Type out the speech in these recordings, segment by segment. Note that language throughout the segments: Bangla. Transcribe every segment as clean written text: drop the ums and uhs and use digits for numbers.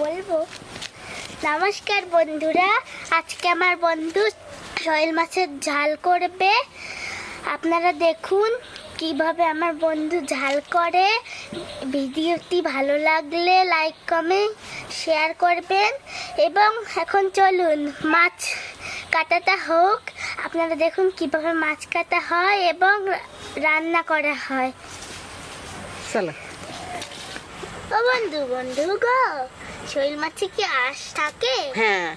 বলবো। নমস্কার বন্ধুরা, আজকে আমার বন্ধু শৈল মাছের ঝাল করবে। আপনারা দেখুন কিভাবে আমার বন্ধু ঝাল করে। ভিডিওটি ভালো লাগলে লাইক কমেন্ট শেয়ার করবেন এবং এখন চলুন মাছ কাটাটা হোক। আপনারা দেখুন কিভাবে মাছ কাটা হয় এবং রান্না করা হয়। চলো। ও বন্ধু বন্ধু গো, শৈল মাছে কি আঁশ থাকে? হ্যাঁ,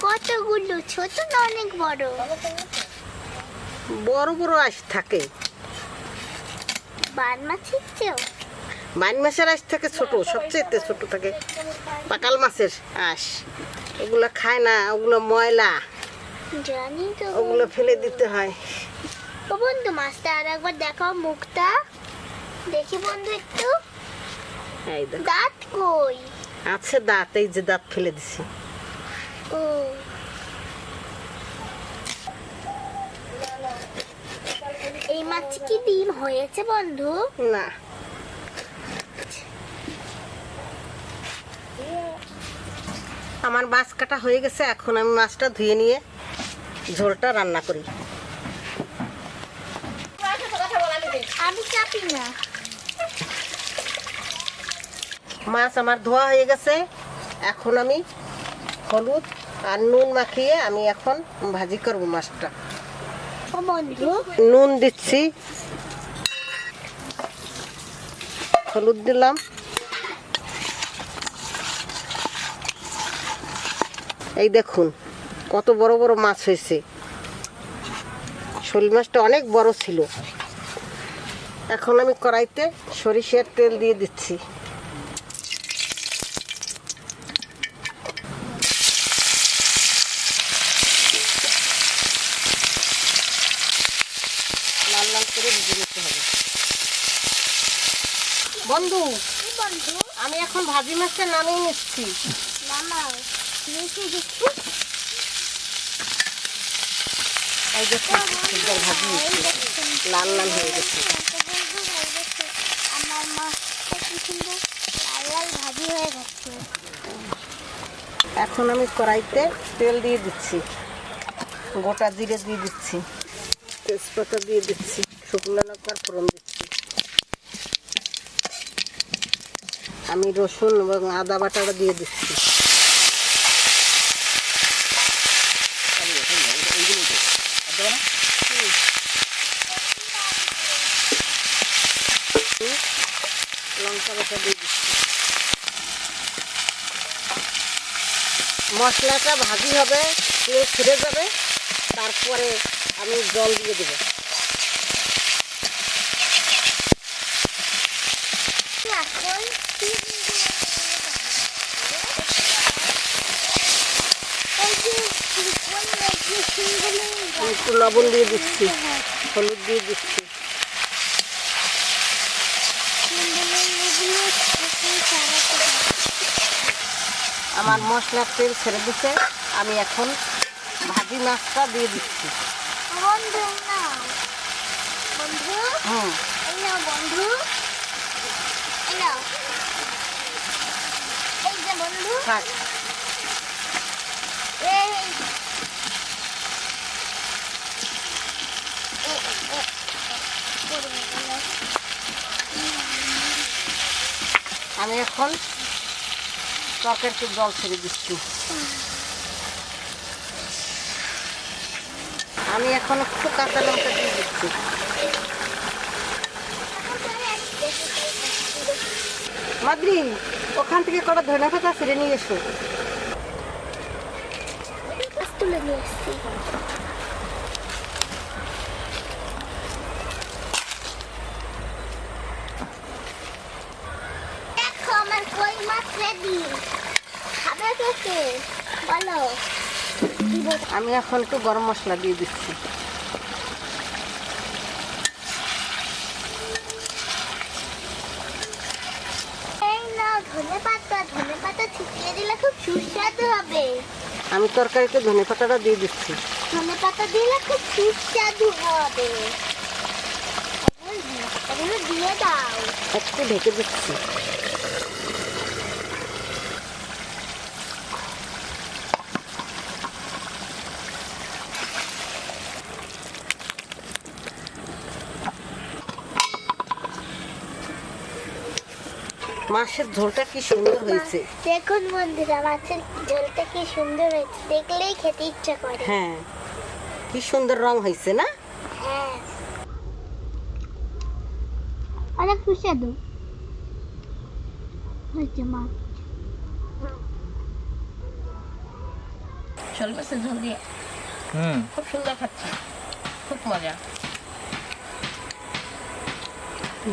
কতগুলো? ছোট না অনেক বড়? বড় বড় আঁশ থাকে। বান মাছের চেয়েও? বাইন মাছের আঁশ থাকে ছোট, সবচেয়ে ছোট থাকে পাকাল মাছের আঁশ। ওগুলো খায় না, ওগুলো ময়লা, জানি তো। ওগুলো ফেলে দিতে হয়। ও বন্ধু, মাছটা আর একবার দেখাও মুখটা দেখি বন্ধু একটু। এই দেখো, দাঁত কই? আছে দাঁত, এই যে দাঁত ফেলে দিছি। ও এই মাছ কি ডিম হয়েছে বন্ধু? না, আমার মাছ কাটা হয়ে গেছে। এখন আমি মাছটা ধুয়ে নিয়ে ঝোলটা রান্না করি। আমি চাপি না। মাছ আমার ধোয়া হয়ে গেছে। এখন আমি হলুদ আর নুন মাখিয়ে আমি এখন ভাজি করব মাছটা। ও বন্ধু, নুন দিচ্ছি, হলুদ দিলাম, এই দেখুন কত বড় বড় মাছ হয়েছে। শোল মাছটা অনেক বড় ছিল। এখন আমি কড়াইতে সরিষার তেল দিয়ে দিচ্ছি। লাল লাল করে ভেজে নিতে হবে। বন্ধু কি বন্ধু? আমি এখন ভাজি মাছটা নামিয়ে নিচ্ছি। নামাও, দেখি দেখি। এই দেখুন সুন্দর ভাজি হয়েছে, লাল লাল হয়ে গেছে। আমার মাছটা কি সুন্দর লাল লাল ভাজি হয়ে গেছে। এখন আমি কড়াইতে তেল দিয়ে দিচ্ছি, গোটা জিরে দিয়ে দিচ্ছি, তেজপাতা দিয়ে দিচ্ছি, শুকনো লঙ্কার ফোড়ন দিচ্ছি। আমি রসুন এবং আদা বাটাটা দিয়ে দিচ্ছি। লঙ্কা বাটা দিয়ে দিচ্ছি। মশলাটা ভাজি হবে, তেল ছেড়ে যাবে, তারপরে আমি জল দিয়ে দেবো। এখন একটু লবণ দিয়ে দিচ্ছি, হলুদ দিয়ে দিচ্ছি। আমার মশলার তেল ছেড়ে দিচ্ছে। আমি এখন ভাজি মাছটা দিয়ে দিচ্ছি। বন্ধু নাও, বন্ধু হুম, এই নাও বন্ধু, এই নাও, এই যে বন্ধু, থাক। এই আমি এখন তরকারিতে জল ছেড়ে দিচ্ছি। আমি এখন একটু কাঁচা লঙ্কা দিয়ে দিচ্ছি। মাদ্রি, ওখান থেকে কটা ধনে পাতা ছেড়ে নিয়ে এসো। তুলে নিয়ে এসছি। দেখো আমার কই মাছ রেডি। খাবে কে বলো? আমি এখন একটু গরম মশলা দিয়ে দিচ্ছি। এই নাও ধনে পাতা ছিটিয়ে দিলে খুব সুস্বাদু হবে। আমি তরকারিতে ধনে পাতাটা দিয়ে দিচ্ছি। ধনে পাতা দিলে খুব সুস্বাদু হবে। দিয়ে দাও। একটু ঢেকে দিচ্ছি। মাছের ঝোলটা কি সুন্দর হয়েছে। দেখুন বন্ধুরা, মাছের ঝোলটা কি সুন্দর হয়েছে, দেখলেই খেতে ইচ্ছা করে। হ্যাঁ, কি সুন্দর রং হয়েছে না? হ্যাঁ, অনেক সুস্বাদু হয়েছে মাছ। শোল মাছের ঝোল দিয়ে খুব সুন্দর খাচ্ছি, খুব মজা।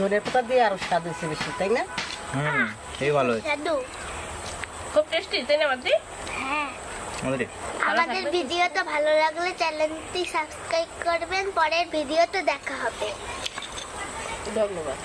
ধনে পাতা দিয়ে আরো স্বাদ হয়েছে বেশি, তাই না? সেই ভালো হয়েছে সুস্বাদু। খুব টেস্টি, তাই না মাদি? হ্যাঁ, আমাদের আমাদের ভিডিওটা ভালো লাগলে চ্যানেলটি সাবস্ক্রাইব করবেন। পরের ভিডিওতে দেখা হবে। ধন্যবাদ।